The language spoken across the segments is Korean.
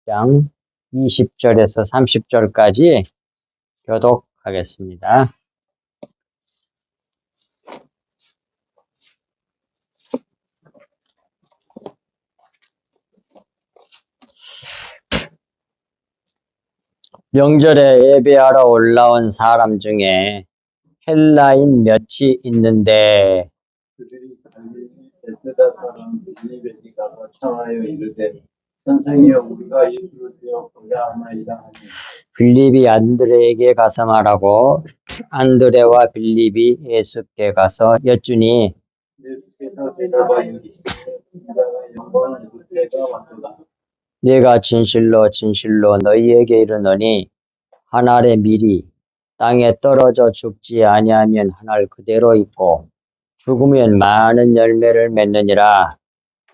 20장 20절에서 30절까지 교독하겠습니다. 명절에 예배하러 올라온 사람 중에 헬라인 몇이 있는데 그들이 갈릴리 베세다 사람 빌립에게 가서 청하여 이르되 선생이여 우리가 예수를 배워보자 하나이다 하니 빌립이 안드레에게 가서 말하고 안드레와 빌립이 예수께 가서 여쭈니 예수께서 대답하여 이르시되 인자가 영광을 입을 때가 왔도다. 내가 진실로 진실로 너희에게 이르노니 한 알의 밀이 땅에 떨어져 죽지 아니하면 한 알 그대로 있고 죽으면 많은 열매를 맺느니라.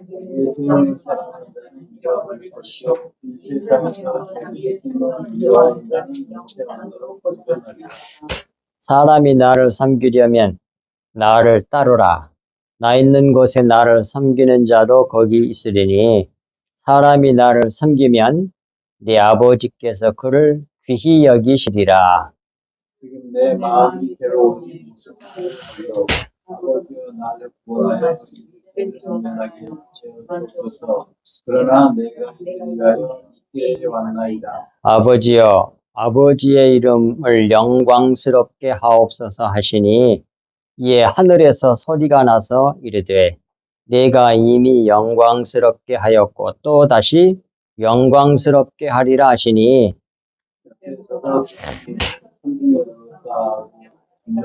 예수는 사랑하는 자는 잃어버릴 것이요 이 세상에서 예수님을 미워하는 자는 영생하도록 건전하리라. 사람이 나를 섬기려면 나를 따르라. 나 있는 곳에 나를 섬기는 자도 거기 있으리니 사람이 나를 섬기면 내 아버지께서 그를 귀히 여기시리라. 지금 내 마음이 괴로우니 무슨 말이요 아버지여 나를 구원하여 이렇게 정연하게 지어주소서. 그러나 내가 이를 위하여 죽게 왔나이다. 아버지여, 아버지의 이름을 영광스럽게 하옵소서 하시니 이에 하늘에서 소리가 나서 이르되 내가 이미 영광스럽게 하였고 또 다시 영광스럽게 하리라 하시니 그래서 성경으로다 오늘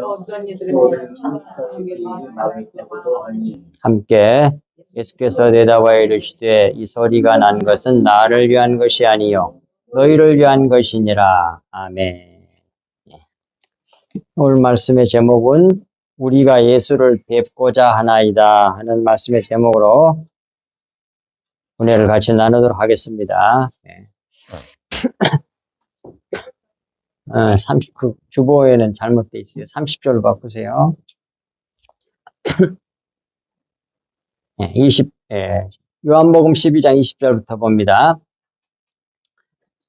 사람들이 말했다고도 하니 함께 예수께서 대답하여 이르시되 이 소리가 난 것은 나를 위한 것이 아니요 너희를 위한 것이니라. 아멘. 오늘 말씀의 제목은 우리가 예수를 뵙고자 하나이다 하는 말씀의 제목으로 은혜를 같이 나누도록 하겠습니다. 주보에는 잘못되어 있어요. 30절로 바꾸세요. 요한복음 12장 20절부터 봅니다.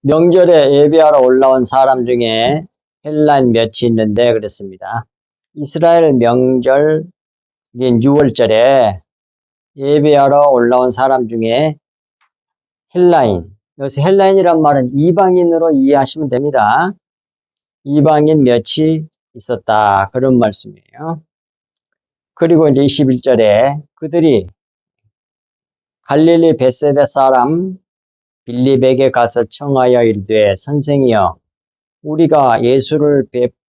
명절에 예배하러 올라온 사람 중에 헬라인 몇이 있는데 그랬습니다. 이스라엘 명절인 6월절에 예배하러 올라온 사람 중에 헬라인, 여기서 헬라인이란 말은 이방인으로 이해하시면 됩니다. 이방인 몇이 있었다. 그런 말씀이에요. 그리고 이제 21절에 그들이 갈릴리 베세다 사람 빌립에게 가서 청하여 이르되 선생이여 우리가 예수를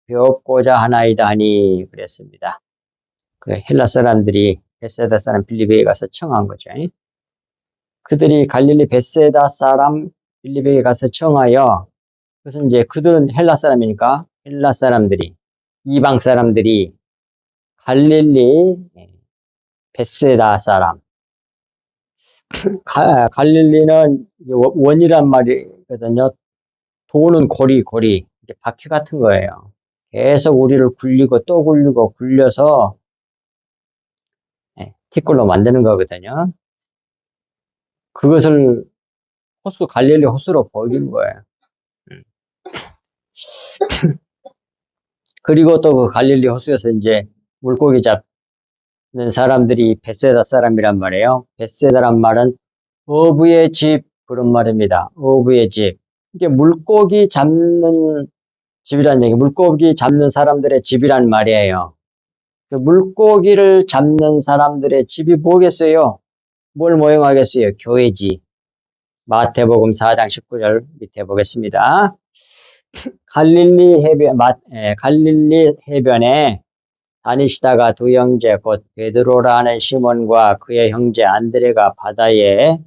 배웠고자 하나이다 하니 그랬습니다. 그래, 헬라 사람들이 베세다 사람 빌립에게 가서 청한 거죠. 그들이 갈릴리 베세다 사람 빌립에게 가서 청하여 그것은 이제 그들은 헬라 사람이니까 헬라 사람들이 이방 사람들이 갈릴리 베세다 사람 갈릴리는 원이란 말이거든요. 도는 고리 이렇게 바퀴 같은 거예요. 계속 우리를 굴리고 또 굴리고 굴려서 티끌로 만드는 거거든요. 그것을 갈릴리 호수로 보여준 거예요. 그리고 또 그 갈릴리 호수에서 이제 물고기 잡는 사람들이 베세다 사람이란 말이에요. 베세다란 말은 어부의 집 그런 말입니다. 어부의 집. 이게 물고기 잡는 집이란 얘기, 물고기 잡는 사람들의 집이란 말이에요. 그 물고기를 잡는 사람들의 집이 뭐겠어요? 뭘 모형하겠어요? 교회지. 마태복음 4장 19절 밑에 보겠습니다. 갈릴리 해변에 다니시다가 두 형제 곧 베드로라 하는 시몬과 그의 형제 안드레가 바다에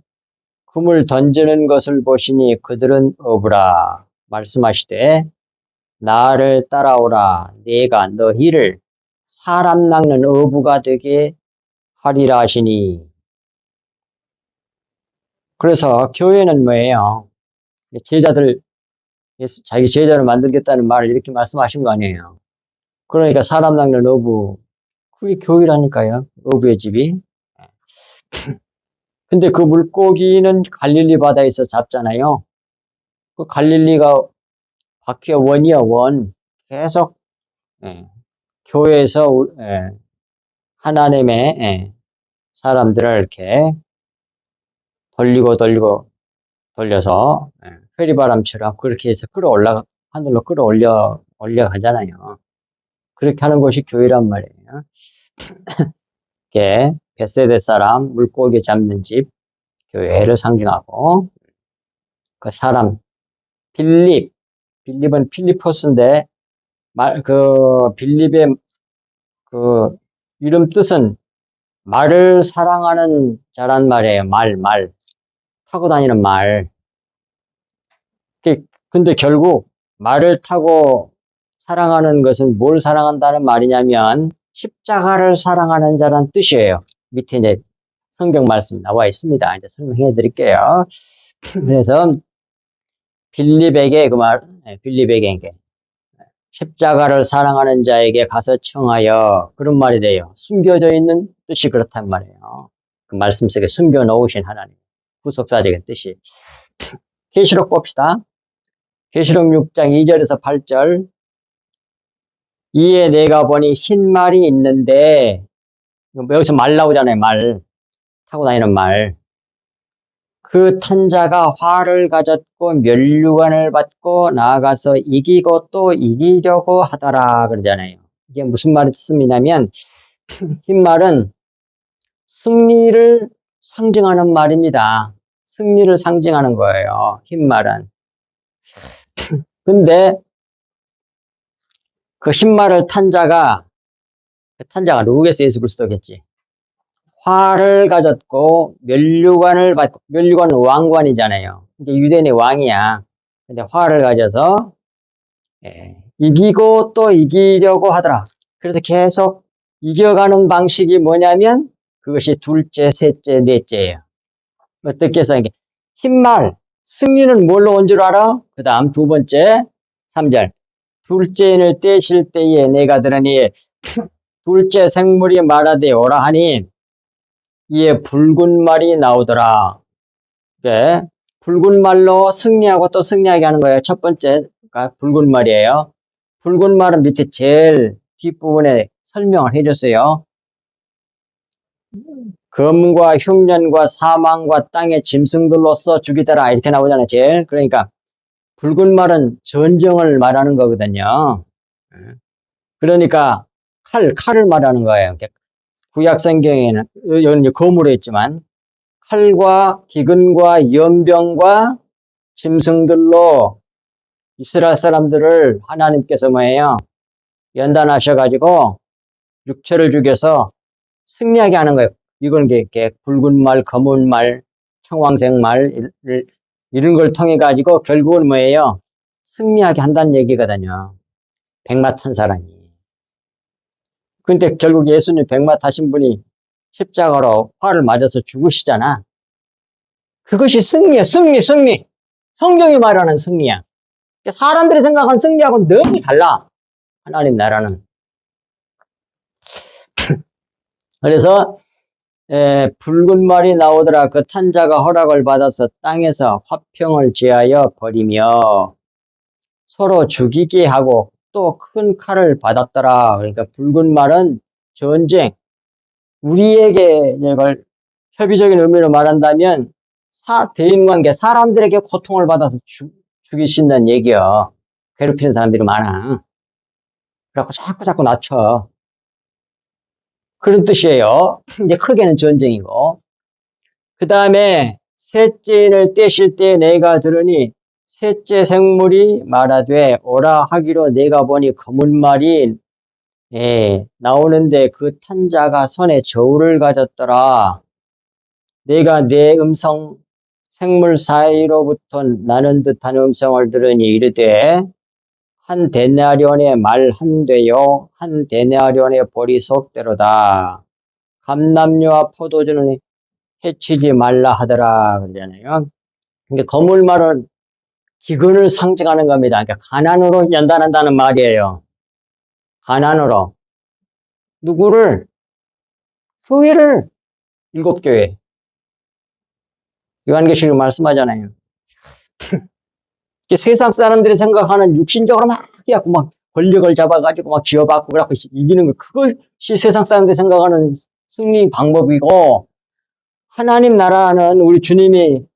금을 던지는 것을 보시니 그들은 어부라 말씀하시되 나를 따라오라 내가 너희를 사람 낚는 어부가 되게 하리라 하시니. 그래서 교회는 뭐예요? 자기 제자를 만들겠다는 말을 이렇게 말씀하신 거 아니에요. 그러니까 사람 낚는 어부, 그게 교회라니까요. 어부의 집이. 근데 그 물고기는 갈릴리 바다에서 잡잖아요. 그 갈릴리가 바퀴가 원이야, 원. 계속, 예, 교회에서, 하나님의, 사람들을 이렇게 돌려서, 회리바람처럼 그렇게 해서 하늘로 올려가잖아요. 그렇게 하는 것이 교회란 말이에요. 이렇게, 벳세대 사람, 물고기 잡는 집, 교회를 상징하고, 그 사람, 빌립은 필리포스인데, 빌립의 그 이름 뜻은 말을 사랑하는 자란 말이에요. 말. 타고 다니는 말. 근데 결국 말을 타고 사랑하는 것은 뭘 사랑한다는 말이냐면 십자가를 사랑하는 자란 뜻이에요. 밑에 이제 성경 말씀 나와 있습니다. 이제 설명해 드릴게요. 그래서 빌립에게 이게 십자가를 사랑하는 자에게 가서 청하여 그런 말이 돼요. 숨겨져 있는 뜻이 그렇단 말이에요. 그 말씀 속에 숨겨 놓으신 하나님. 구속사적인 뜻이. 계시록 봅시다. 계시록 6장 2절에서 8절. 이에 내가 보니 흰 말이 있는데, 여기서 말 나오잖아요. 말. 타고 다니는 말. 그 탄 자가 화를 가졌고 면류관을 받고 나아가서 이기고 또 이기려고 하더라 그러잖아요. 이게 무슨 말씀이냐면 흰 말은 승리를 상징하는 말입니다. 승리를 상징하는 거예요. 흰 말은. 근데 그 흰 말을 탄 자가 누구겠어요? 예수 그리스도겠지. 화를 가졌고 면류관을 받고, 면류관은 왕관이잖아요. 이게 유대인의 왕이야. 근데 화를 가져서 이기고 또 이기려고 하더라. 그래서 계속 이겨가는 방식이 뭐냐면 그것이 둘째, 셋째, 넷째예요. 어떻게 해서 이게 흰말 승리는 뭘로 온 줄 알아? 그 다음 두 번째 3절 둘째인을 떼실 때에 내가 들으니 둘째 생물이 말하되 오라 하니 이에 붉은 말이 나오더라. 붉은 말로 승리하고 또 승리하게 하는 거예요. 첫 번째가 붉은 말이에요. 붉은 말은 밑에 제일 뒷부분에 설명을 해줬어요. 검과 흉년과 사망과 땅의 짐승들로서 죽이더라 이렇게 나오잖아요. 제일. 그러니까 붉은 말은 전쟁을 말하는 거거든요. 그러니까 칼을 말하는 거예요. 구약 성경에는 이건 검으로 했지만 칼과 기근과 연병과 짐승들로 이스라엘 사람들을 하나님께서 뭐예요? 연단하셔가지고 육체를 죽여서 승리하게 하는 거예요. 이건 이렇게 붉은 말, 검은 말, 청황색 말 이런 걸 통해 가지고 결국은 뭐예요? 승리하게 한다는 얘기거든요. 백마 탄 사람이. 근데 결국 예수님 백마 타신 분이 십자가로 화를 맞아서 죽으시잖아. 그것이 승리야, 승리. 성경이 말하는 승리야. 사람들이 생각하는 승리하고는 너무 달라. 하나님 나라는. 그래서 붉은 말이 나오더라. 그 탄자가 허락을 받아서 땅에서 화평을 제하여 버리며 서로 죽이게 하고 또 큰 칼을 받았더라. 그러니까 붉은 말은 전쟁. 우리에게 이걸 협의적인 의미로 말한다면 대인관계, 사람들에게 고통을 받아서 죽이신다는 얘기야. 괴롭히는 사람들이 많아. 그래갖고 자꾸 낮춰. 그런 뜻이에요. 이제 크게는 전쟁이고. 그 다음에 셋째인을 떼실 때 내가 들으니 셋째 생물이 말하되 오라 하기로 내가 보니 검은 말이 나오는데 그 탄자가 손에 저울을 가졌더라. 내가 내 음성 생물 사이로부터 나는 듯한 음성을 들으니 이르되 한 데나리온의 말 한 되요 한 데나리온의 보리 속대로다. 감람류와 포도주는 해치지 말라 하더라 그러잖아요. 그러니까 거물 말은 기근을 상징하는 겁니다. 그러니까 가난으로 연단한다는 말이에요. 가난으로 누구를? 교회를 일곱 교회. 요한계시록 말씀하잖아요. 세상 사람들이 생각하는 육신적으로 막 해갖고 막 권력을 잡아가지고 막 쥐어받고 그래갖고 이기는 거, 그것이 세상 사람들이 생각하는 승리 방법이고, 하나님 나라는 우리 주님이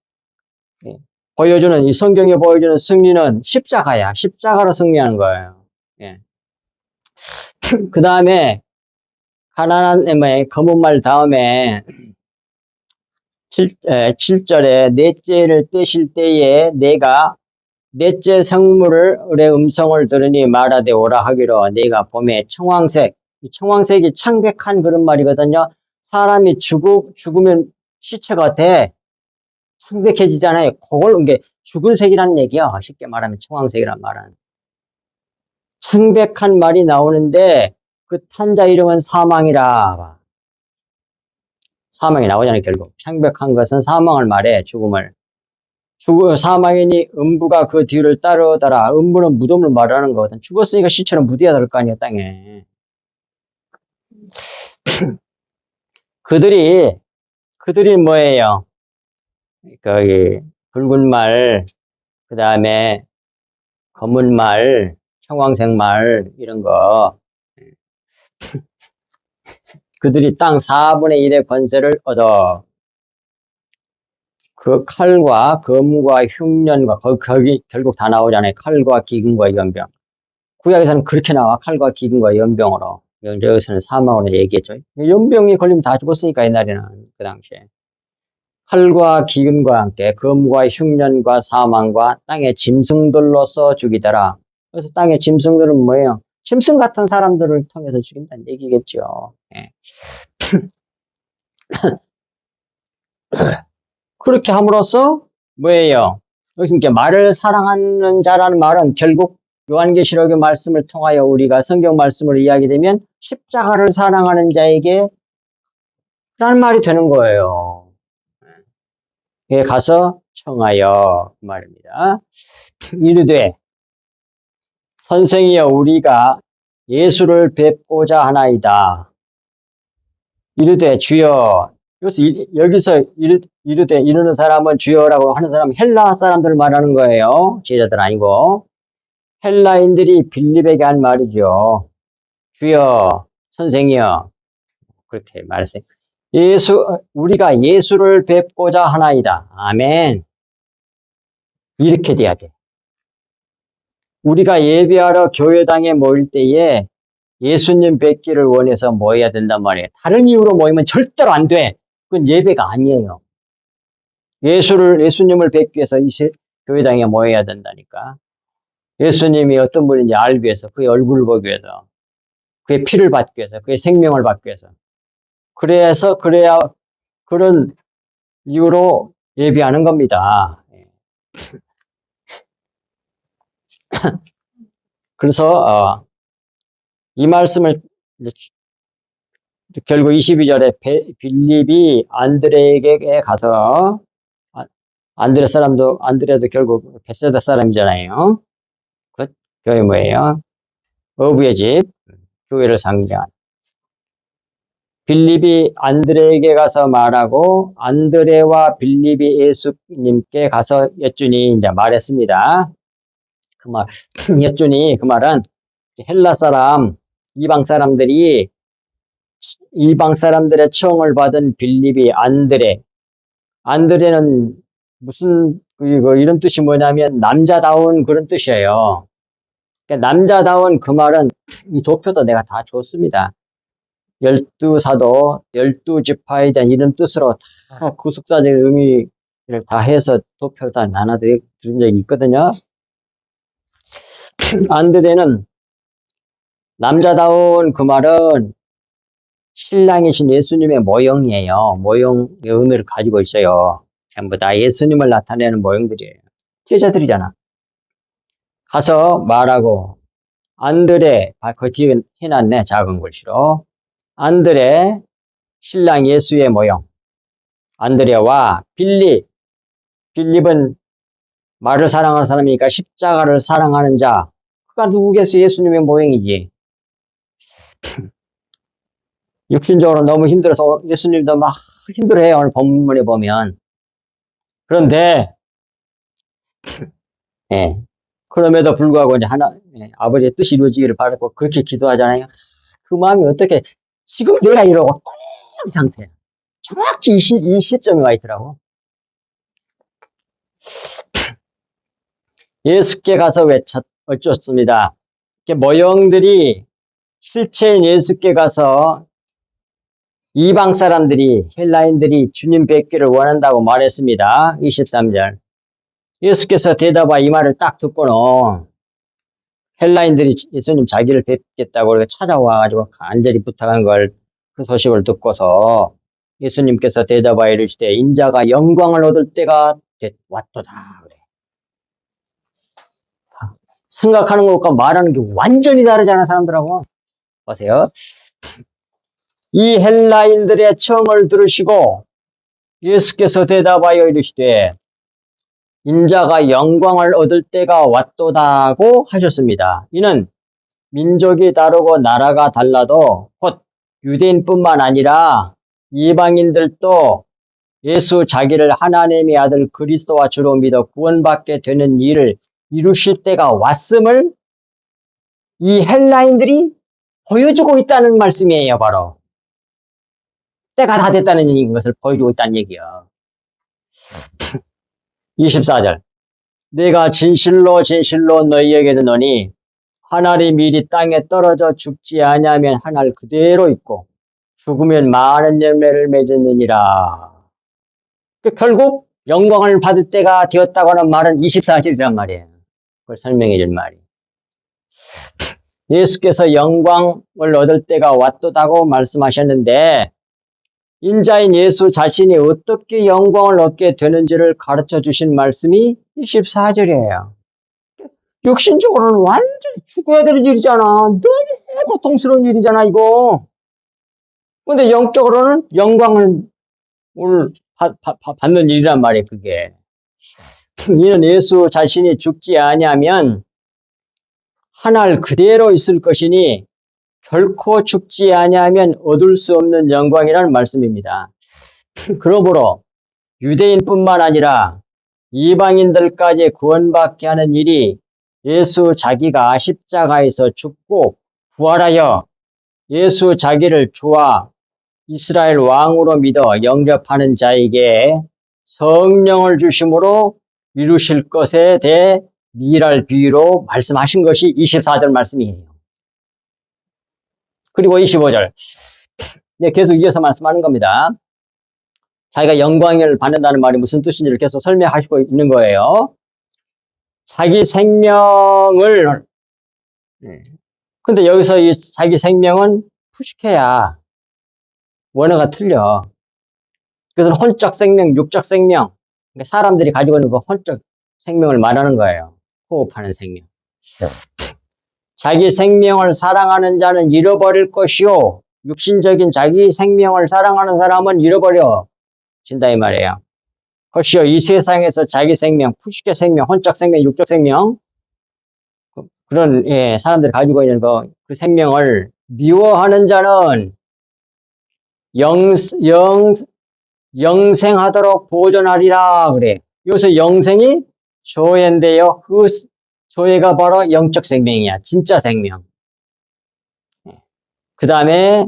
보여주는, 이 성경에 보여주는 승리는 십자가야. 십자가로 승리하는 거예요. 예. 그 다음에, 가난한, 검은 말 다음에, 7절에 넷째를 떼실 때에 내가 넷째 성물의 음성을 들으니 말하되 오라 하기로 내가 봄에 청황색, 이 청황색이 창백한 그런 말이거든요. 사람이 죽으면 시체가 돼 창백해지잖아요. 그걸 이게 죽은 색이라는 얘기야. 쉽게 말하면 청황색이란 말은. 창백한 말이 나오는데 그 탄자 이름은 사망이라. 사망이 나오잖아요, 결국. 창백한 것은 사망을 말해, 죽음을. 사망이니 음부가 그 뒤를 따르더라. 음부는 무덤을 말하는 거거든. 죽었으니까 시체는 묻어야 될 거 아니야, 땅에. 그들이 뭐예요? 거기, 붉은 말, 그 다음에 검은 말, 청황색 말, 이런 거. 그들이 땅 4분의 1의 권세를 얻어. 그 칼과 검과 흉년과, 거기 결국 다 나오잖아요. 칼과 기근과 연병. 구약에서는 그렇게 나와. 칼과 기근과 연병으로. 여기서는 사망으로 얘기했죠. 연병이 걸리면 다 죽었으니까, 옛날에는. 그 당시에. 칼과 기근과 함께 검과 흉년과 사망과 땅의 짐승들로서 죽이더라. 그래서 땅의 짐승들은 뭐예요? 짐승 같은 사람들을 통해서 죽인다는 얘기겠죠. 예. 그렇게 함으로써 뭐예요? 여기서 이렇게 말을 사랑하는 자라는 말은 결국 요한계시록의 말씀을 통하여 우리가 성경 말씀을 이야기되면 십자가를 사랑하는 자에게 라는 말이 되는 거예요. 예, 가서 청하여 그 말입니다. 이르되 선생이여 우리가 예수를 뵙고자 하나이다. 이르되 주여. 여기서 이르되 이르는 사람은 주여라고 하는 사람은 헬라 사람들을 말하는 거예요. 제자들 아니고. 헬라인들이 빌립에게 한 말이죠. 주여, 선생이여. 그렇게 말했어요. 우리가 예수를 뵙고자 하나이다. 아멘. 이렇게 돼야 돼. 우리가 예배하러 교회당에 모일 때에 예수님 뵙기를 원해서 모여야 된단 말이에요. 다른 이유로 모이면 절대로 안 돼. 그건 예배가 아니에요. 예수님을 뵙기 위해서 이 교회당에 모여야 된다니까. 예수님이 어떤 분인지 알기 위해서, 그의 얼굴을 보기 위해서, 그의 피를 받기 위해서, 그의 생명을 받기 위해서. 그래야 그런 이유로 예배하는 겁니다. 그래서 이 말씀을 결국 22절에 빌립이 안드레에게 가서, 안드레도 결국 베세다 사람이잖아요. 그 교회 뭐예요? 어부의 집, 교회를 상징한. 빌립이 안드레에게 가서 말하고 안드레와 빌립이 예수님께 가서 여쭈니 이제 말했습니다. 여쭈니 그 말은 헬라 사람, 이방 사람들의 청을 받은 빌립이 안드레는 무슨 이런 뜻이 뭐냐면 남자다운 그런 뜻이에요. 그러니까 남자다운 그 말은 이 도표도 내가 다 줬습니다. 12사도, 12지파에 대한 이런 뜻으로 다 구속사적인 의미를 다 해서 도표를 다 나눠드린 적이 있거든요. 안드레는 남자다운 그 말은 신랑이신 예수님의 모형이에요. 모형의 의미를 가지고 있어요. 전부 다 예수님을 나타내는 모형들이에요. 제자들이잖아. 가서 말하고 안드레, 그 뒤에 해놨네, 작은 글씨로. 안드레, 신랑 예수의 모형. 안드레와 빌립은 말을 사랑하는 사람이니까 십자가를 사랑하는 자. 그가 누구겠어? 예수님의 모형이지. 육신적으로 너무 힘들어서 예수님도 막 힘들어해요. 오늘 본문에 보면. 그런데 예. 그럼에도 불구하고 이제 아버지의 뜻이 이루어지기를 바라고 그렇게 기도하잖아요. 그 마음이 어떻게, 지금 내가 이러고 꼭 이 상태야. 정확히 이 시점에 와 있더라고. 예수께 가서 어쩌습니다. 모형들이 실체인 예수께 가서 이방 사람들이, 헬라인들이 주님 뵙기를 원한다고 말했습니다. 23절. 예수께서 대답하 이 말을 딱 듣고는 헬라인들이 예수님 자기를 뵙겠다고 이렇게 찾아와가지고 간절히 부탁한 걸, 그 소식을 듣고서 예수님께서 대답하여 이르시되 인자가 영광을 얻을 때가 왔도다. 그래. 생각하는 것과 말하는 게 완전히 다르잖아, 사람들하고. 보세요. 이 헬라인들의 청을 들으시고 예수께서 대답하여 이르시되 인자가 영광을 얻을 때가 왔도다고 하셨습니다. 이는 민족이 다르고 나라가 달라도 곧 유대인뿐만 아니라 이방인들도 예수 자기를 하나님의 아들 그리스도와 주로 믿어 구원받게 되는 일을 이루실 때가 왔음을 이 헬라인들이 보여주고 있다는 말씀이에요. 바로 때가 다 됐다는 것을 보여주고 있다는 얘기야. 24절. 내가 진실로 진실로 너희에게 이르노니 한 알이 미리 땅에 떨어져 죽지 아니하면 한 알 그대로 있고 죽으면 많은 열매를 맺었느니라. 결국 영광을 받을 때가 되었다고 하는 말은 24절이란 말이에요. 그걸 설명해 줄 말이. 예수께서 영광을 얻을 때가 왔도다고 말씀하셨는데 인자인 예수 자신이 어떻게 영광을 얻게 되는지를 가르쳐 주신 말씀이 24절이에요. 육신적으로는 완전히 죽어야 되는 일이잖아. 너무 고통스러운 일이잖아, 이거. 근데 영적으로는 영광을 받는 일이란 말이에요, 그게. 이는 예수 자신이 죽지 아니하면 한 알 그대로 있을 것이니 결코 죽지 아니하면 얻을 수 없는 영광이라는 말씀입니다. 그러므로 유대인뿐만 아니라 이방인들까지 구원받게 하는 일이 예수 자기가 십자가에서 죽고 부활하여 예수 자기를 주와 이스라엘 왕으로 믿어 영접하는 자에게 성령을 주심으로 이루실 것에 대해 미랄 비유로 말씀하신 것이 24절 말씀이에요. 그리고 25절. 계속 이어서 말씀하는 겁니다. 자기가 영광을 받는다는 말이 무슨 뜻인지를 계속 설명하시고 있는 거예요. 자기 생명을, 근데 여기서 이 자기 생명은 푸시케야. 원어가 틀려. 그래서 혼적 생명, 육적 생명. 사람들이 가지고 있는 그 혼적 생명을 말하는 거예요. 호흡하는 생명. 자기 생명을 사랑하는 자는 잃어버릴 것이요. 육신적인 자기 생명을 사랑하는 사람은 잃어버려진다 이 말이에요. 것이요. 이 세상에서 자기 생명, 푸시케 생명, 혼적 생명, 육적 생명 그런 사람들이 가지고 있는 그 생명을 미워하는 자는 영생하도록 보존하리라 그래. 여기서 영생이 조회인데요. 그 조회가 바로 영적 생명이야. 진짜 생명. 그 다음에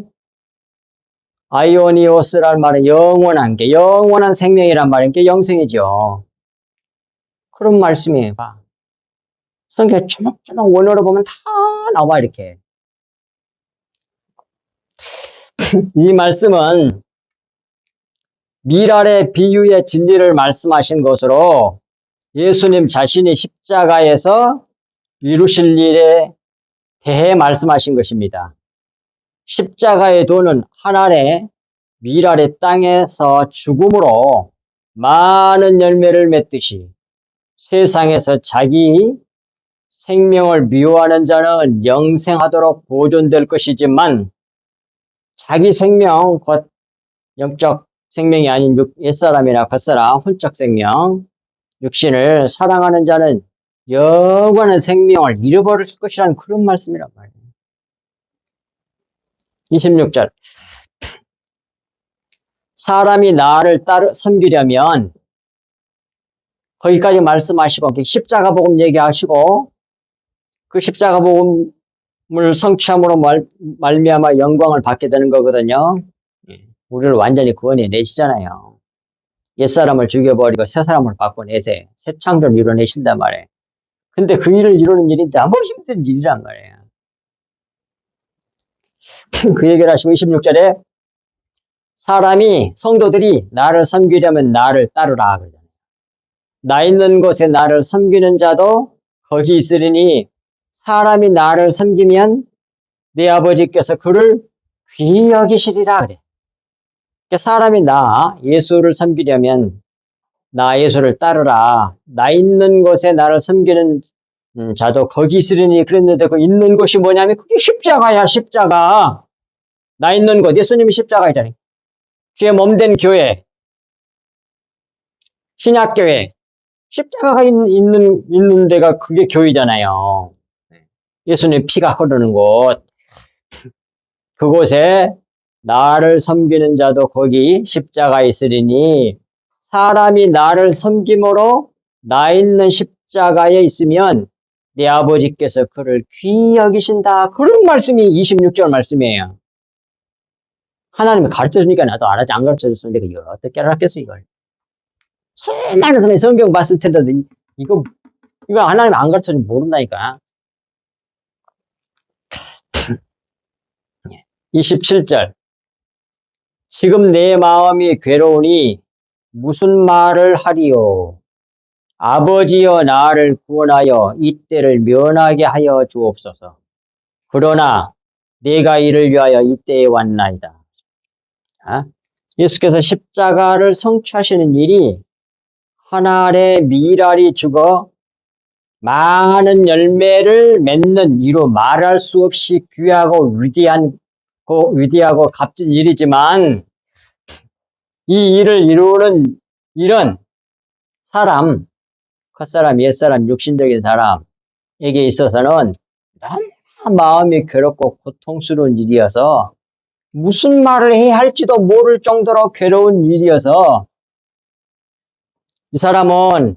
아이오니오스란 말은 영원한 생명이란 말인 게 영생이죠. 그런 말씀이에요. 봐. 성경 조목조목 원어로 보면 다 나와 이렇게. 이 말씀은 미랄의 비유의 진리를 말씀하신 것으로 예수님 자신이 십자가에서 이루실 일에 대해 말씀하신 것입니다. 십자가의 도는 한 알의 미랄의 땅에서 죽음으로 많은 열매를 맺듯이 세상에서 자기 생명을 미워하는 자는 영생하도록 보존될 것이지만 자기 생명, 곧 영적 생명이 아닌 옛사람이나 겉사람, 혼적 생명, 육신을 사랑하는 자는 영원한 생명을 잃어버릴 것이라는 그런 말씀이란 말이에요. 26절. 사람이 나를 섬기려면 거기까지 말씀하시고 십자가 복음 얘기하시고 그 십자가 복음을 성취함으로 말미암아 영광을 받게 되는 거거든요. 우리를 완전히 구원해 내시잖아요. 옛사람을 죽여버리고 새 사람을 바꿔내세요. 새 창조를 이뤄내신단 말이에요. 근데 그 일을 이루는 일이 너무 힘든 일이란 말이에요. 그 얘기를 하시고 26절에 사람이 성도들이 나를 섬기려면 나를 따르라 그러잖아요. 나 있는 곳에 나를 섬기는 자도 거기 있으리니 사람이 나를 섬기면 내 아버지께서 그를 귀히 여기시리라 그래. 그러니까 사람이 나 예수를 섬기려면 나 예수를 따르라. 나 있는 곳에 나를 섬기는 자도 거기 있으리니 그랬는데 그 있는 곳이 뭐냐면 그게 십자가야. 십자가. 나 있는 곳 예수님이 십자가이잖아요. 주의 몸된 교회, 신약교회, 십자가가 있는 데가 그게 교회잖아요. 예수님 피가 흐르는 곳. 그곳에 나를 섬기는 자도 거기 십자가에 있으리니 사람이 나를 섬김으로 나 있는 십자가에 있으면 내 아버지께서 그를 귀히 여기신다. 그런 말씀이 26절 말씀이에요. 하나님이 가르쳐주니까 나도 알았지. 안 가르쳐줬으면 이걸 어떻게 알았겠어 이걸. 수많은 사람이 성경 봤을 텐데도 이거 하나님 안 가르쳐주면 모른다니까. 27절 지금 내 마음이 괴로우니 무슨 말을 하리요. 아버지여 나를 구원하여 이때를 면하게 하여 주옵소서. 그러나 내가 이를 위하여 이때에 왔나이다. 예수께서 십자가를 성취하시는 일이 한 알의 밀알이 죽어 많은 열매를 맺는 이로 말할 수 없이 귀하고 위대하고 값진 일이지만 이 일을 이루는 일은 사람, 컷사람, 옛사람, 육신적인 사람에게 있어서는 너무 마음이 괴롭고 고통스러운 일이어서 무슨 말을 해야 할지도 모를 정도로 괴로운 일이어서 이 사람은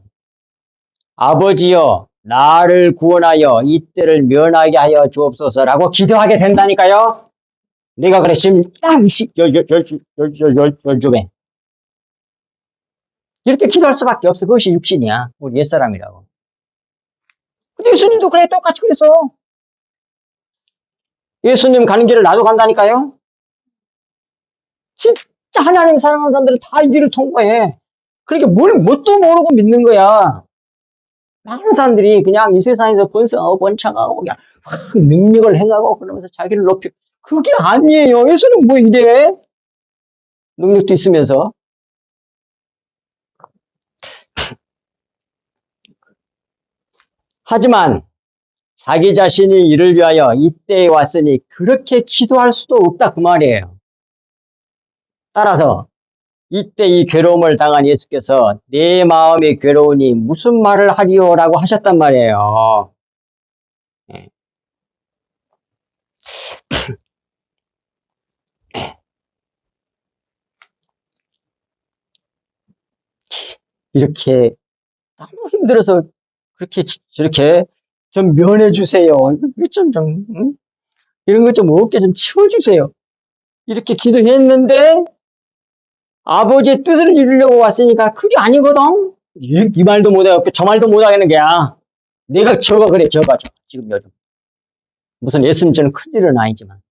아버지여 나를 구원하여 이때를 면하게 하여 주옵소서라고 기도하게 된다니까요. 내가 그래 지금 딱 열조에 이렇게 기도할 수밖에 없어. 그것이 육신이야. 우리 옛사람이라고. 근데 예수님도 그래 똑같이 그랬어. 예수님 가는 길을 나도 간다니까요. 진짜 하나님 사랑하는 사람들은 다 이 길을 통과해. 그러니까 뭣도 모르고 믿는 거야. 많은 사람들이 그냥 이 세상에서 번성하고 번창하고 그냥 능력을 행하고 그러면서 자기를 높여. 그게 아니에요. 예수는 뭐 이래? 능력도 있으면서. 하지만 자기 자신이 이를 위하여 이때에 왔으니 그렇게 기도할 수도 없다 그 말이에요. 따라서 이때 이 괴로움을 당한 예수께서 내 마음이 괴로우니 무슨 말을 하리요라고 하셨단 말이에요. 이렇게 너무 힘들어서 그렇게 저렇게 좀 면해 주세요. 이런 것 좀 어깨 좀 치워주세요. 이렇게 기도했는데 아버지의 뜻을 이루려고 왔으니까 그게 아니거든. 이 말도 못하고 저 말도 못하겠는 게야. 내가 저거 그래 저거 지금 요즘 무슨 예수님 저는 큰일은 아니지만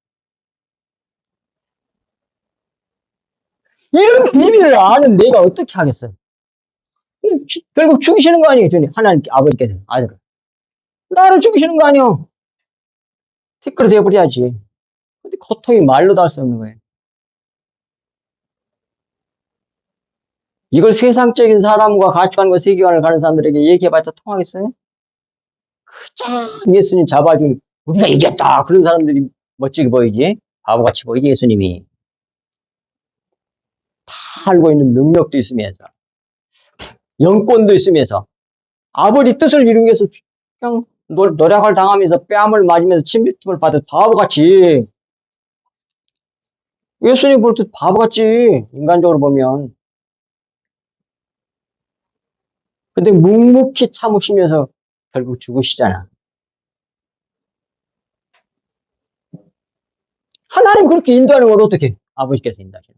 이런 비밀을 아는 내가 어떻게 하겠어요. 결국 죽이시는 거 아니에요. 하나님 아버지께서 아들을 나를 죽이시는 거 아니에요. 티끌이 되어버려야지. 근데 고통이 말로도 할 수 없는 거예요. 이걸 세상적인 사람과 가치관과 세계관을 가는 사람들에게 얘기해봤자 통하겠어요? 그저 예수님 잡아준 우리가 이겼다 그런 사람들이 멋지게 보이지 바보같이 보이지. 예수님이 다 알고 있는 능력도 있으면서 영권도 있으면서 아버지 뜻을 이루기 위해서 그냥 노력을 당하면서 뺨을 맞으면서 침뱉음을 받은 바보같이 예수님 볼 때 바보같이 인간적으로 보면 근데 묵묵히 참으시면서 결국 죽으시잖아. 하나님 그렇게 인도하는 걸 어떻게 아버지께서 인도하시나?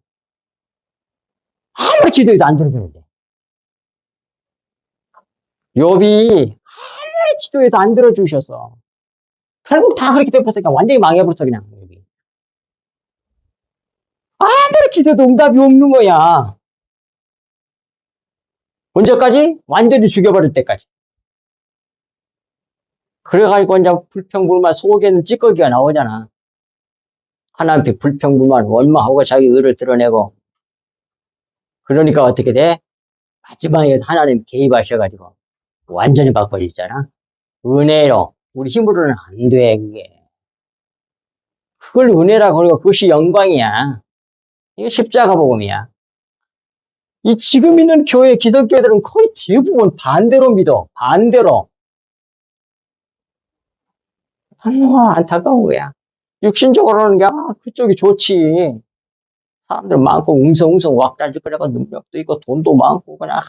아무리 기도해도 안 들어주는데. 욥이 아무리 기도해도 안 들어주셨어. 결국 다 그렇게 돼버렸으니까 완전히 망해버렸어 그냥. 욥이. 아무리 기도해도 응답이 없는 거야. 언제까지? 완전히 죽여버릴 때까지. 그래가지고 이제 불평불만 속에는 찌꺼기가 나오잖아. 하나님께 불평불만 원망하고 자기 의를 드러내고. 그러니까 어떻게 돼? 마지막에 하나님 개입하셔가지고 완전히 바꿔주잖아. 은혜로. 우리 힘으로는 안 돼, 그게. 그걸 은혜라고 그러고 그것이 영광이야. 이게 십자가 복음이야. 이 지금 있는 교회, 기성교회들은 거의 대부분 반대로 믿어. 반대로. 너무 안타까운 거야. 육신적으로는 그쪽이 좋지. 사람들 많고 웅성웅성 왁자지껄하고 능력도 있고 돈도 많고 그냥.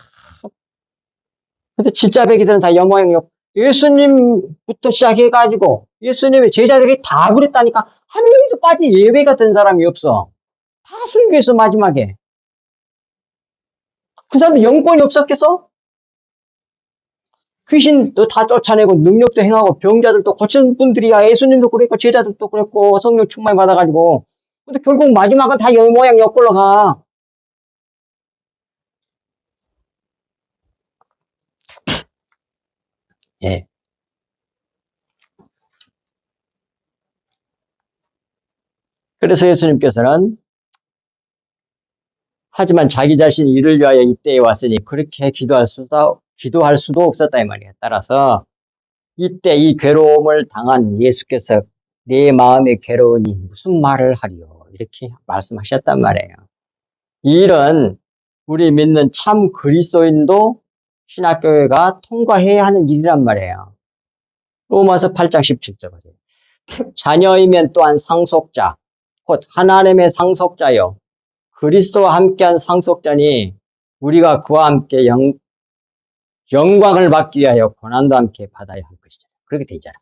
근데 진짜 배기들은 다 영광역. 예수님부터 시작해가지고 예수님의 제자들이 다 그랬다니까 한 명도 빠진 예외 같은 사람이 없어. 다 순교했어 마지막에. 그 사람은 영권이 없었겠어? 귀신도 다 쫓아내고 능력도 행하고 병자들도 고친 분들이야. 예수님도 그랬고 제자들도 그랬고 성령 충만 받아가지고. 근데 결국 마지막은 다 여 모양 옆걸로 가. 예. 그래서 예수님께서는 하지만 자기 자신이 이를 위하여 이때에 왔으니 그렇게 기도할 수도 없었다 이 말이에요. 따라서 이때 이 괴로움을 당한 예수께서 내 마음이 괴로우니 무슨 말을 하리요 이렇게 말씀하셨단 말이에요. 이 일은 우리 믿는 참 그리스도인도 신학교회가 통과해야 하는 일이란 말이에요. 로마서 8장 17절 자녀이면 또한 상속자 곧 하나님의 상속자요 그리스도와 함께한 상속자니 우리가 그와 함께 영광을 받기 위하여 고난도 함께 받아야 할 것이잖아. 그렇게 돼 있잖아.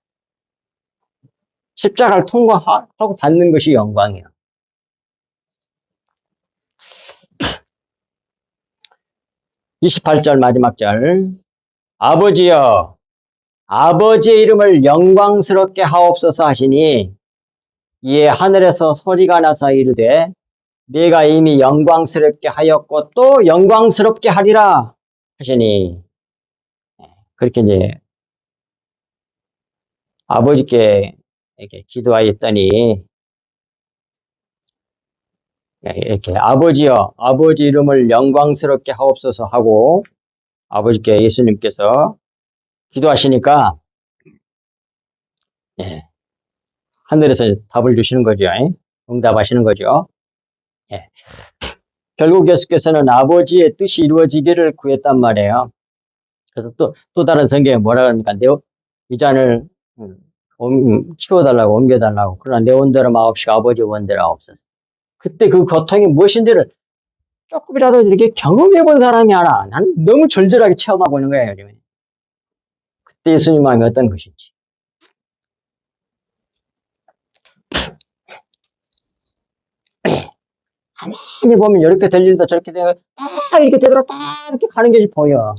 십자가를 통과하고 받는 것이 영광이에요. 28절 마지막 절 아버지여 아버지의 이름을 영광스럽게 하옵소서 하시니 이에 하늘에서 소리가 나서 이르되 내가 이미 영광스럽게 하였고 또 영광스럽게 하리라 하시니 그렇게 이제 아버지께 이렇게 기도하였더니 이렇게 아버지여 아버지 이름을 영광스럽게 하옵소서 하고 아버지께 예수님께서 기도하시니까 하늘에서 답을 주시는 거죠. 응답하시는 거죠. 결국 예수께서는 아버지의 뜻이 이루어지기를 구했단 말이에요. 그래서 또 다른 성경에 뭐라 그러니까 이 잔을 치워달라고 옮겨달라고 그러나 내 원대로 마옵시고 아버지 원대로 하옵소서. 그때 그 고통이 무엇인지를 조금이라도 이렇게 경험해본 사람이 알아. 나는 너무 절절하게 체험하고 있는 거예요. 요즘에. 그때 예수님 마음이 어떤 것인지. 가만히 보면 이렇게 될 일도 저렇게 되고 딱 이렇게 되도록 딱 이렇게 가는 것이 보여.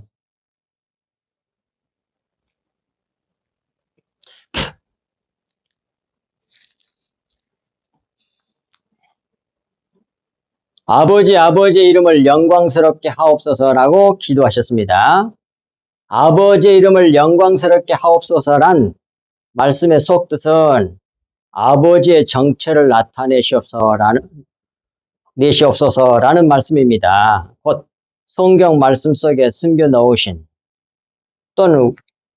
아버지의 이름을 영광스럽게 하옵소서라고 기도하셨습니다. 아버지의 이름을 영광스럽게 하옵소서란 말씀의 속뜻은 아버지의 정체를 내시옵소서라는 말씀입니다. 곧 성경 말씀 속에 숨겨 넣으신 또는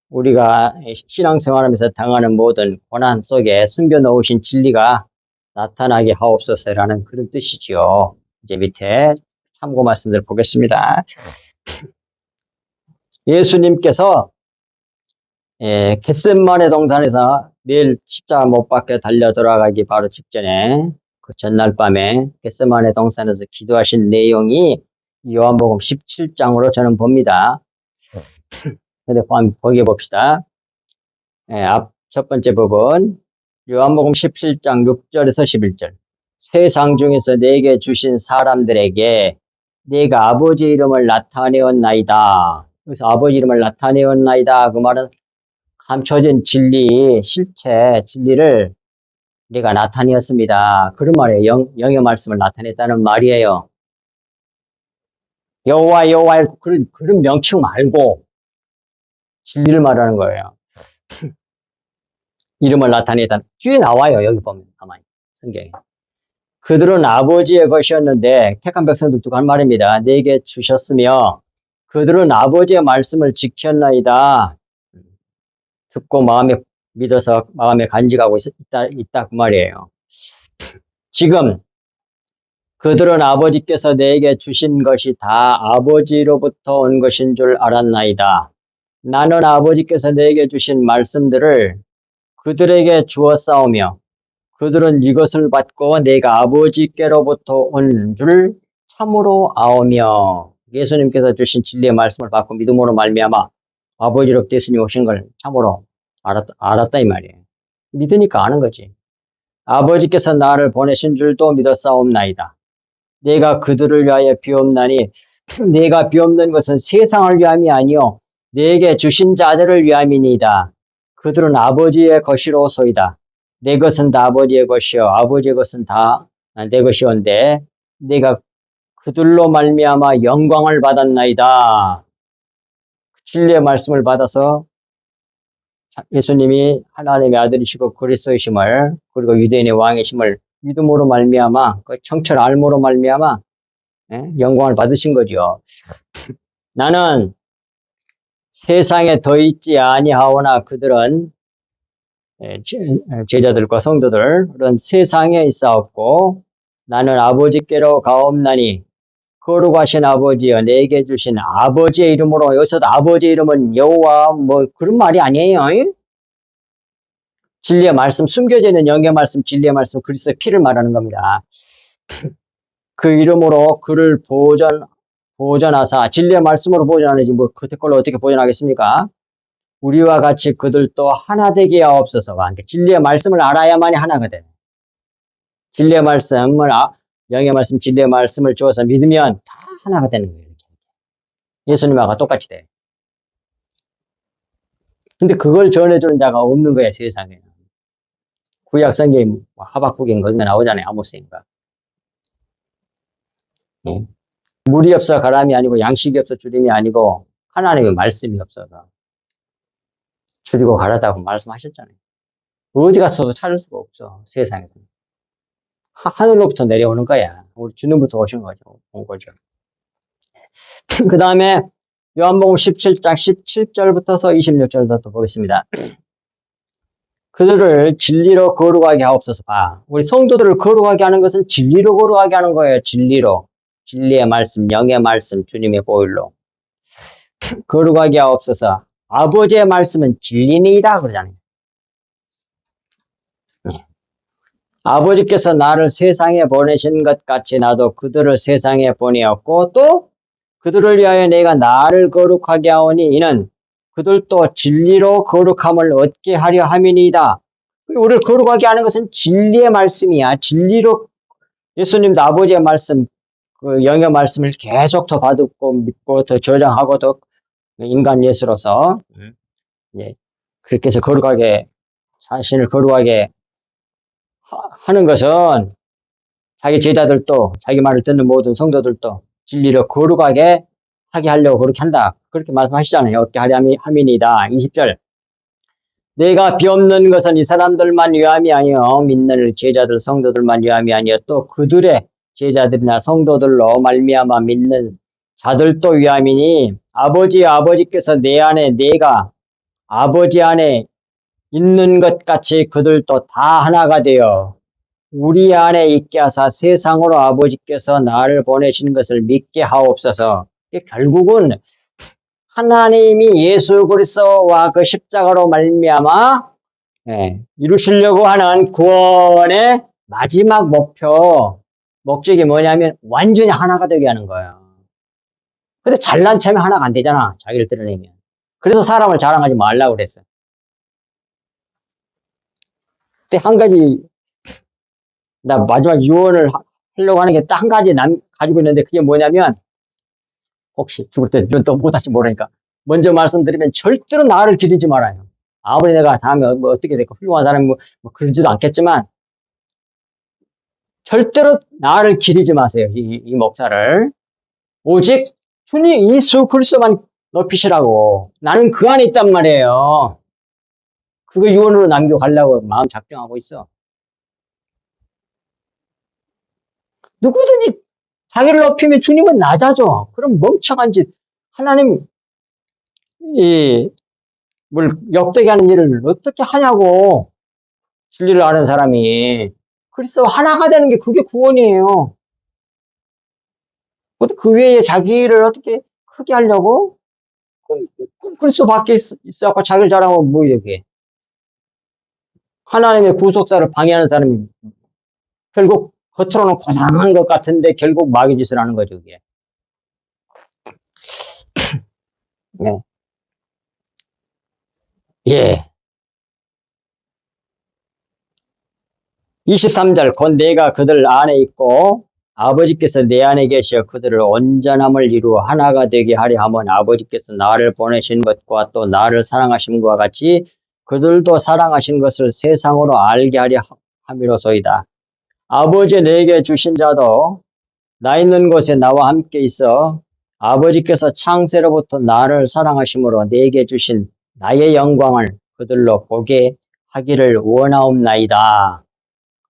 우리가 신앙생활하면서 당하는 모든 고난 속에 숨겨 넣으신 진리가 나타나게 하옵소서라는 그런 뜻이지요. 이제 밑에 참고 말씀들 보겠습니다. 예수님께서 겟세마네 동산에서 내일 십자가 못 박혀 달려 돌아가기 바로 직전에 그 전날 밤에 겟세마네 동산에서 기도하신 내용이 요한복음 17장으로 저는 봅니다. 근데 거기에 봅시다. 예, 첫 번째 부분. 요한복음 17장 6절에서 11절. 세상 중에서 내게 주신 사람들에게 내가 아버지 이름을 나타내었나이다. 그래서 아버지 이름을 나타내었나이다. 그 말은 감춰진 진리, 실체, 진리를 내가 나타내었습니다. 그런 말이에요. 영의 말씀을 나타냈다는 말이에요. 여호와 그런 명칭 말고 진리를 말하는 거예요. 이름을 나타냈다. 뒤에 나와요. 여기 보면 가만히 성경에. 그들은 아버지의 것이었는데 택한 백성들도 한 말입니다. 내게 주셨으며 그들은 아버지의 말씀을 지켰나이다. 듣고 마음에 믿어서 마음에 간직하고 있다 그 말이에요. 지금 그들은 아버지께서 내게 주신 것이 다 아버지로부터 온 것인 줄 알았나이다. 나는 아버지께서 내게 주신 말씀들을 그들에게 주었사오며 그들은 이것을 받고 내가 아버지께로부터 온 줄 참으로 아오며 예수님께서 주신 진리의 말씀을 받고 믿음으로 말미암아 아버지로부터 예수님 오신 걸 참으로 알았다 이 말이에요. 믿으니까 아는 거지. 아버지께서 나를 보내신 줄도 믿었사옵나이다. 내가 그들을 위하여 비옵나니 내가 비옵는 것은 세상을 위함이 아니요 내게 주신 자들을 위함이니이다. 그들은 아버지의 것이로소이다. 내 것은 다 아버지의 것이요 아버지의 것은 다 내 것이온데 내가 그들로 말미암아 영광을 받았나이다. 진리의 말씀을 받아서 예수님이 하나님의 아들이시고 그리스도이심을 그리고 유대인의 왕이심을 믿음으로 말미암아 그 청철 알므로 말미암아 영광을 받으신 거죠. 나는 세상에 더 있지 아니하오나 그들은 제자들과 성도들은 세상에 있사옵고 나는 아버지께로 가옵나니 거룩하신 아버지여 내게 주신 아버지의 이름으로 여기서도 아버지의 이름은 여호와 뭐 그런 말이 아니에요. 진리의 말씀 숨겨져 있는 영의 말씀 진리의 말씀 그리스도의 피를 말하는 겁니다. 그 이름으로 그를 보존하사 진리의 말씀으로 보존하는지 뭐 그때 걸로 어떻게 보존하겠습니까? 우리와 같이 그들도 하나 되게 하옵소서가 그러니까 진리의 말씀을 알아야만이 하나가 되네. 진리의 말씀을 영의 말씀 진리의 말씀을 주어서 믿으면 다 하나가 되는 거예요. 예수님하고 똑같이 돼. 근데 그걸 전해주는 자가 없는 거야 세상에. 구약 성경에 하박국인 거기 나오잖아요. 아모스인가. 물이 없어 가람이 아니고 양식이 없어 주림이 아니고 하나님의 말씀이 없어서 줄이고 가라다고 말씀하셨잖아요. 어디 가서도 찾을 수가 없어 세상에서. 하늘로부터 내려오는 거야. 우리 주님부터 오신 거죠. 온 거죠. 그 다음에 요한복음 17장 17절부터서 26절부터 보겠습니다. 그들을 진리로 거룩하게 하옵소서. 우리 성도들을 거룩하게 하는 것은 진리로 거룩하게 하는 거예요. 진리로. 진리의 말씀, 영의 말씀, 주님의 보혈로. 거룩하게 하옵소서. 아버지의 말씀은 진리니이다 그러잖아요. 아버지께서 나를 세상에 보내신 것 같이 나도 그들을 세상에 보내었고 또 그들을 위하여 내가 나를 거룩하게 하오니 이는 그들도 진리로 거룩함을 얻게 하려 함이니이다. 우리를 거룩하게 하는 것은 진리의 말씀이야. 진리로 예수님도 아버지의 말씀, 그 영의 말씀을 계속 더 받고 믿고 더 저장하고 더 인간 예수로서 그렇게 해서 거룩하게 자신을 거룩하게 하는 것은 자기 제자들도 자기 말을 듣는 모든 성도들도 진리로 거룩하게 하게 하려고 그렇게 한다. 그렇게 말씀하시잖아요. 어떻게 하려 함이니이다. 20절. 내가 비옵는 것은 이 사람들만 위함이 아니요 믿는 제자들 성도들만 위함이 아니요 또 그들의 제자들이나 성도들로 말미암아 믿는 자들도 위함이니 아버지께서 내 안에 내가 아버지 안에 있는 것 같이 그들도 다 하나가 되어 우리 안에 있게 하사 세상으로 아버지께서 나를 보내신 것을 믿게 하옵소서. 결국은 하나님이 예수 그리스도와 그 십자가로 말미암아 이루시려고 하는 구원의 마지막 목적이 뭐냐면 완전히 하나가 되게 하는 거예요. 근데 잘난 척하면 하나가 안 되잖아. 자기를 드러내면. 그래서 사람을 자랑하지 말라고 그랬어요. 근데 한 가지, 나 마지막 유언을 하려고 하는 게 딱 한 가지 가지고 있는데 그게 뭐냐면, 혹시 죽을 때 또 못할지 모르니까. 먼저 말씀드리면 절대로 나를 기르지 말아요. 아무리 내가 다음에 뭐 어떻게 될까 훌륭한 사람이 뭐 그러지도 않겠지만, 절대로 나를 기르지 마세요. 이 목사를. 오직 주님 예수 그리스도만 높이시라고. 나는 그 안에 있단 말이에요. 그거 유언으로 남겨가려고 마음 작정하고 있어. 누구든지 자기를 높이면 주님은 낮아져. 그럼 멍청한 짓. 하나님, 뭘 역되게 하는 일을 어떻게 하냐고. 진리를 아는 사람이. 그래서 하나가 되는 게 그게 구원이에요. 그 외에 자기를 어떻게 크게 하려고? 그리스도 밖에 있어갖고 자기를 자랑하고 뭐 이게. 하나님의 구속사를 방해하는 사람이 결국 겉으로는 고상한 것 같은데 결국 마귀 짓을 하는 거죠, 그게. 네. 예. 23절, 곧 내가 그들 안에 있고 아버지께서 내 안에 계셔 그들을 온전함을 이루어 하나가 되게 하려 하면 아버지께서 나를 보내신 것과 또 나를 사랑하심과 같이 그들도 사랑하신 것을 세상으로 알게 하려 함이로소이다. 아버지 내게 주신 자도 나 있는 곳에 나와 함께 있어 아버지께서 창세로부터 나를 사랑하심으로 내게 주신 나의 영광을 그들로 보게 하기를 원하옵나이다.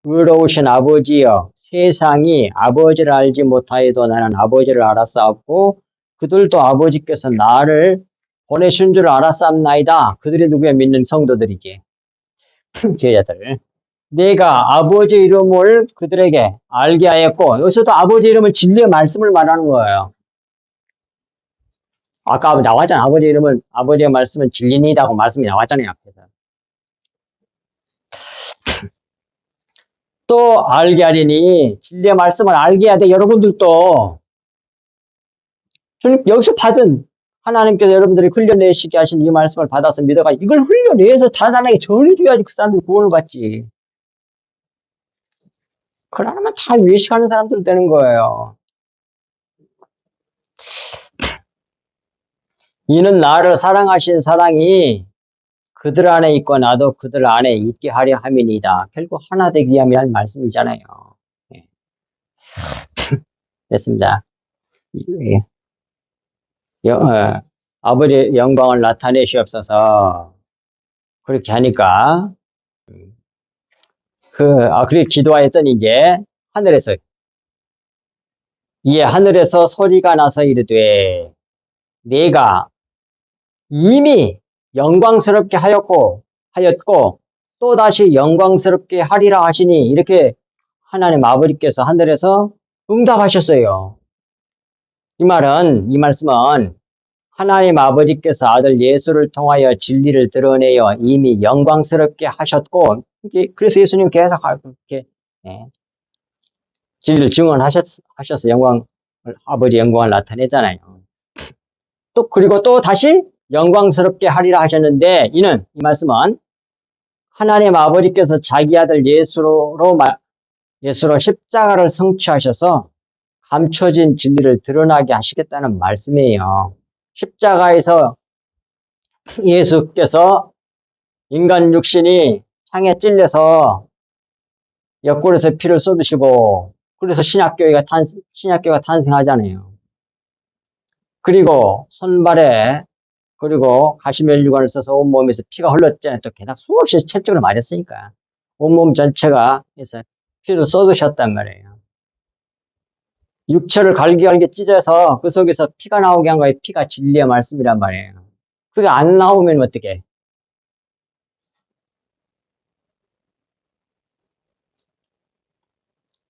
의로우신 아버지여, 세상이 아버지를 알지 못하여도 나는 아버지를 알았사옵고 그들도 아버지께서 나를 보내신 줄 알았사옵나이다. 그들이 누구야? 믿는 성도들이지. 제자들. 내가 아버지 이름을 그들에게 알게 하였고, 여기서도 아버지 이름은 진리의 말씀을 말하는 거예요. 아까 나왔잖아. 아버지 이름은, 아버지의 말씀은 진리니다고 말씀이 나왔잖아요. 앞에서. 또 알게 하리니, 진리의 말씀을 알게 해야 돼. 여러분들도. 여기서 받은 하나님께서 여러분들이 흘려내시게 하신 이 말씀을 받아서 믿어가 이걸 흘려내서 다단하게 전해줘야지 그 사람들이 구원을 받지. 그러면 다 외식하는 사람들 되는 거예요. 이는 나를 사랑하신 사랑이 그들 안에 있고 나도 그들 안에 있게 하려 함이니이다. 결국 하나 되기 위함이 할 말씀이잖아요. 예. 됐습니다. 아버지의 영광을 나타내시옵소서. 그렇게 하니까 그렇게 기도하였더니 이제 하늘에서 하늘에서 소리가 나서 이르되 내가 이미 영광스럽게 하였고 또다시 영광스럽게 하리라 하시니 이렇게 하나님 아버지께서 하늘에서 응답하셨어요. 이 말씀은 하나님 아버지께서 아들 예수를 통하여 진리를 드러내어 이미 영광스럽게 하셨고 그래서 예수님 계속 이렇게 진리를 증언하셔서 아버지 영광을 나타내잖아요. 그리고 또 다시 영광스럽게 하리라 하셨는데 이 말씀은 하나님 아버지께서 자기 아들 예수로 십자가를 성취하셔서 감춰진 진리를 드러나게 하시겠다는 말씀이에요. 십자가에서 예수께서 인간 육신이 창에 찔려서 옆구리에서 피를 쏟으시고 그래서 신약교회가 탄생하잖아요. 그리고 손발에 그리고 가시면류관을 써서 온몸에서 피가 흘렀잖아요. 또 게다가 수없이 채찍으로 맞았으니까 온몸 전체가 해서 피를 쏟으셨단 말이에요. 육체를 갈기갈기 찢어서 그 속에서 피가 나오게 한 거예요. 피가 진리의 말씀이란 말이에요. 그게 안 나오면 어떡해?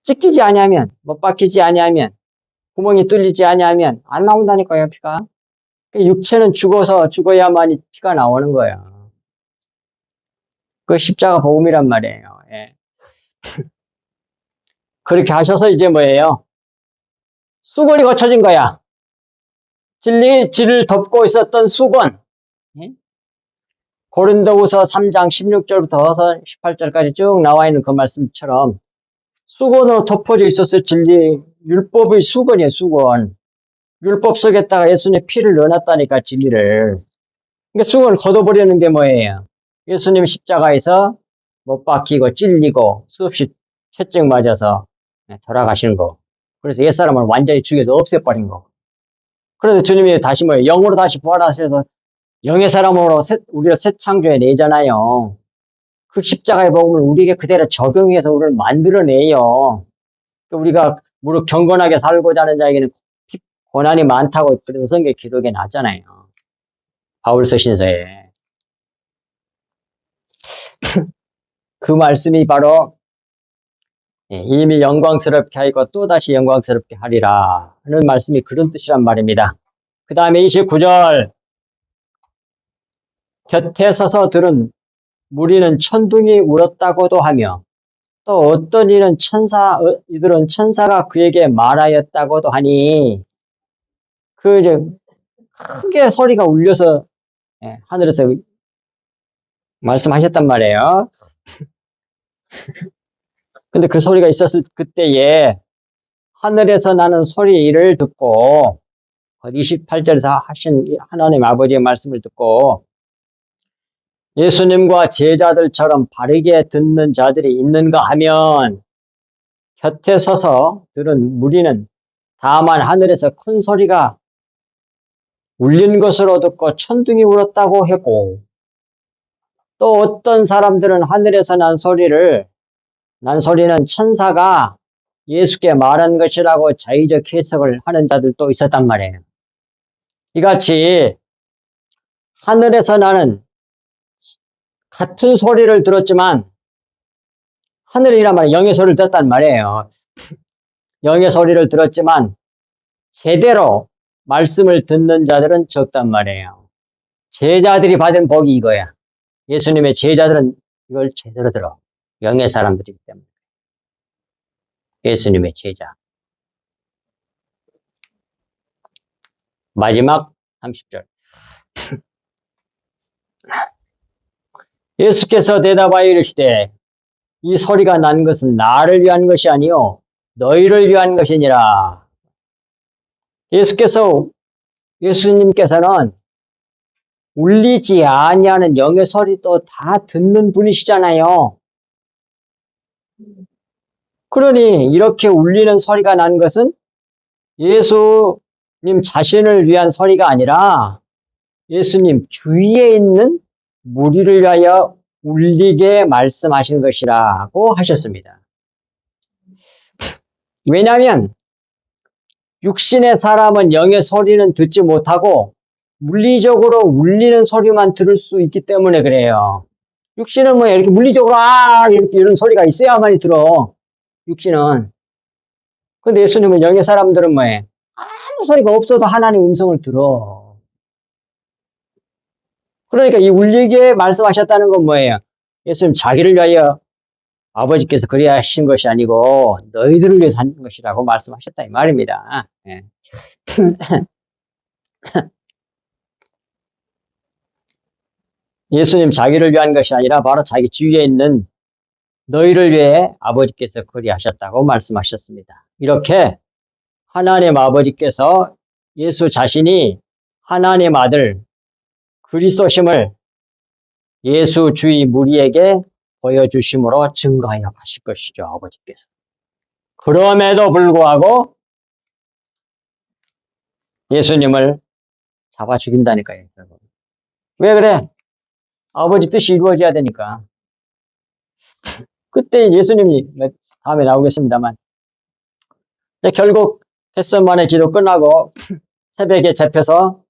찢기지 아니하면, 못 박히지 아니하면, 구멍이 뚫리지 아니하면 안 나온다니까요, 피가. 육체는 죽어야만이 피가 나오는 거예요. 그 십자가 복음이란 말이에요. 예. 그렇게 하셔서 이제 뭐예요? 수건이 거쳐진 거야. 진리를 덮고 있었던 수건. 예? 고린도후서 3장 16절부터 18절까지 쭉 나와 있는 그 말씀처럼 수건으로 덮어져 있었어요. 진리, 율법의 수건이에요, 수건. 율법 속에다가 예수님의 피를 넣어놨다니까, 진리를. 그러니까 수건을 걷어버리는 게 뭐예요? 예수님 십자가에서 못 박히고 찔리고 수없이 채찍 맞아서 돌아가시는 거. 그래서 옛사람을 완전히 죽여서 없애버린 거. 그런데 주님이 다시 뭐예요? 영으로 다시 부활하셔서 영의 사람으로 우리를 새 창조해 내잖아요. 그 십자가의 복음을 우리에게 그대로 적용해서 우리를 만들어내요. 우리가 무릇 경건하게 살고자 하는 자에게는 고난이 많다고 그래서 성경 기록에 나왔잖아요. 바울서 신서에. 그 말씀이 바로 이미 영광스럽게 하고 또다시 영광스럽게 하리라 하는 말씀이 그런 뜻이란 말입니다. 그 다음에 29절 곁에 서서 들은 무리는 천둥이 울었다고도 하며 또 어떤 이들은 천사가 그에게 말하였다고도 하니 이제 크게 소리가 울려서 하늘에서 말씀하셨단 말이에요. 근데 그 소리가 있었을 그때에 하늘에서 나는 소리를 듣고 28절에서 하신 하나님 아버지의 말씀을 듣고 예수님과 제자들처럼 바르게 듣는 자들이 있는가 하면 곁에 서서 들은 무리는 다만 하늘에서 큰 소리가 울린 것으로 듣고 천둥이 울었다고 했고 또 어떤 사람들은 하늘에서 난 소리는 천사가 예수께 말한 것이라고 자의적 해석을 하는 자들도 있었단 말이에요. 이같이 하늘에서 나는 같은 소리를 들었지만 하늘이란 말은 영의 소리를 들었단 말이에요. 영의 소리를 들었지만 제대로 말씀을 듣는 자들은 적단 말이에요. 제자들이 받은 복이 이거야. 예수님의 제자들은 이걸 제대로 들어. 영의 사람들이기 때문에. 예수님의 제자. 마지막 30절. 예수께서 대답하여 이르시되 이 소리가 난 것은 나를 위한 것이 아니요 너희를 위한 것이니라. 예수님께서는 울리지 아니하는 영의 소리도 다 듣는 분이시잖아요. 그러니 이렇게 울리는 소리가 난 것은 예수님 자신을 위한 소리가 아니라 예수님 주위에 있는 무리를 위하여 울리게 말씀하신 것이라고 하셨습니다. 왜냐하면 육신의 사람은 영의 소리는 듣지 못하고 물리적으로 울리는 소리만 들을 수 있기 때문에 그래요. 육신은 뭐 이렇게 물리적으로 이렇게 이런 소리가 있어야만이 들어. 육신은. 근데 예수님은 영의 사람들은 뭐예요? 아무 소리가 없어도 하나님 음성을 들어. 그러니까 이 울리게 말씀하셨다는 건 뭐예요? 예수님 자기를 위하여 아버지께서 그리야 하신 것이 아니고 너희들을 위해서 한 것이라고 말씀하셨다 이 말입니다. 예. 예수님 자기를 위한 것이 아니라 바로 자기 주위에 있는 너희를 위해 아버지께서 그리하셨다고 말씀하셨습니다. 이렇게 하나님 아버지께서 예수 자신이 하나님 아들 그리스도심을 예수 주위 무리에게 보여주심으로 증거하여 가실 것이죠. 아버지께서. 그럼에도 불구하고 예수님을 잡아 죽인다니까요. 왜 그래? 아버지 뜻이 이루어져야 되니까. 그때 예수님이 다음에 나오겠습니다만 결국 겟세마네 기도 끝나고 새벽에 잡혀서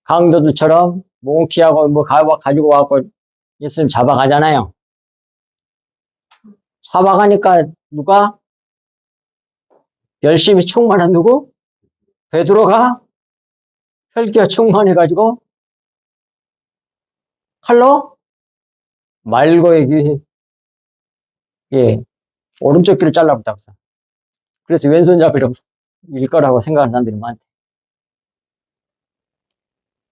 강도들처럼 몽키하고 뭐 가지고 와갖고 예수님 잡아가잖아요. 잡아가니까 누가? 열심히 충만한 누구? 베드로가 혈기가 충만해가지고 칼로 말고의 귀, 오른쪽 귀를 잘라붙다고. 그래서 왼손잡이로 일 거라고 생각하는 사람들이 많대.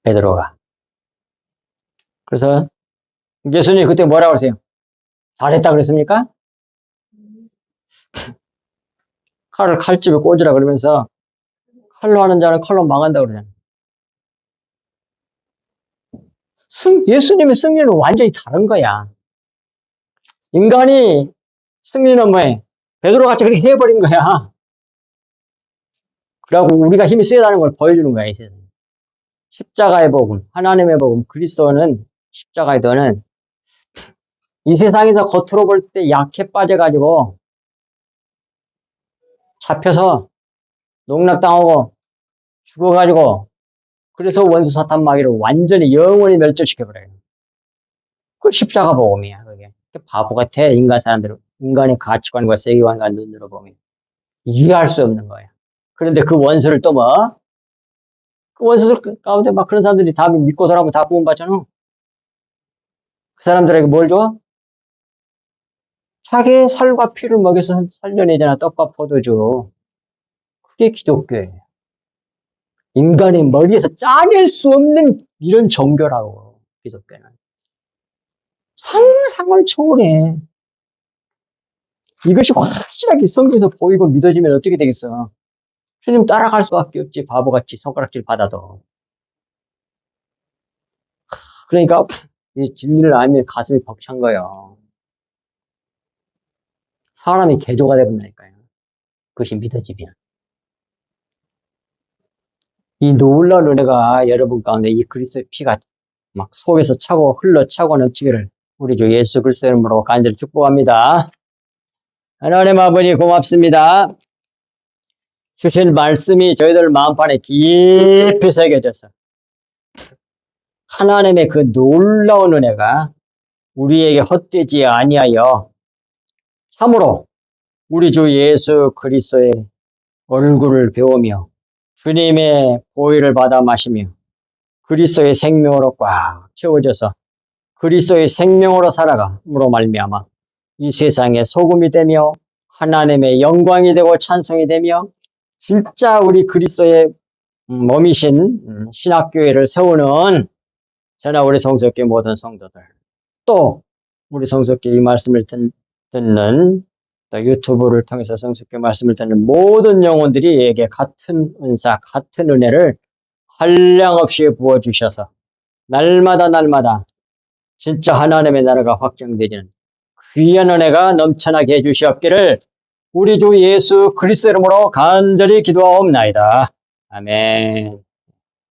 베드로가. 그래서 예수님이 그때 뭐라고 그러세요? 잘했다 그랬습니까? 칼을 칼집에 꽂으라 그러면서 칼로 하는 자는 칼로 망한다 그러잖아요. 예수님의 승리는 완전히 다른 거야. 인간이 승리는 뭐해? 베드로같이 그렇게 해버린 거야. 그러고 우리가 힘이 세다는 걸 보여주는 거야, 이 세상에. 십자가의 복음, 하나님의 복음, 그리스도는 십자가의 도는 이 세상에서 겉으로 볼 때 약해 빠져가지고 잡혀서 농락당하고 죽어가지고 그래서 원수 사탄 마귀를 완전히 영원히 멸절시켜버려요. 그 십자가 복음이야, 그게. 바보 같아, 인간 사람들은. 인간의 가치관과 세계관과 눈으로 보면. 이해할 수 없는 거야. 그런데 그 원수를 또 뭐? 그 원수들 가운데 막 그런 사람들이 다 믿고 돌아오면 다 구원받잖아. 그 사람들에게 뭘 줘? 자기의 살과 피를 먹여서 살려내잖아, 떡과 포도주. 그게 기독교예요. 인간의 머리에서 짜낼 수 없는 이런 종교라고, 기독교는. 상상을 초월해. 이것이 확실하게 성경에서 보이고 믿어지면 어떻게 되겠어? 주님 따라갈 수밖에 없지, 바보같이 손가락질 받아도. 그러니까 이 진리를 알면 가슴이 벅찬 거예요. 사람이 개조가 되버린다니까요. 그것이 믿어지면. 이 놀라운 은혜가 여러분 가운데 이 그리스도의 피가 막 속에서 차고 흘러차고 넘치기를 우리 주 예수 그리스도의 이름으로 간절히 축복합니다. 하나님 아버지 고맙습니다. 주신 말씀이 저희들 마음판에 깊이 새겨져서 하나님의 그 놀라운 은혜가 우리에게 헛되지 아니하여 참으로 우리 주 예수 그리스도의 얼굴을 배우며 주님의 보혈을 받아 마시며 그리스도의 생명으로 꽉 채워져서 그리스도의 생명으로 살아감으로 말미암아 이 세상의 소금이 되며 하나님의 영광이 되고 찬송이 되며 진짜 우리 그리스도의 몸이신 신학교회를 세우는 저나 우리 성석교회 모든 성도들 또 우리 성석교회 이 말씀을 듣는 또 유튜브를 통해서 성석교회 말씀을 듣는 모든 영혼들이에게 같은 은사, 같은 은혜를 한량없이 부어주셔서 날마다 진짜 하나님의 나라가 확정되는 귀한 은혜가 넘쳐나게 해주시옵기를 우리 주 예수 그리스도 이름으로 간절히 기도하옵나이다. 아멘.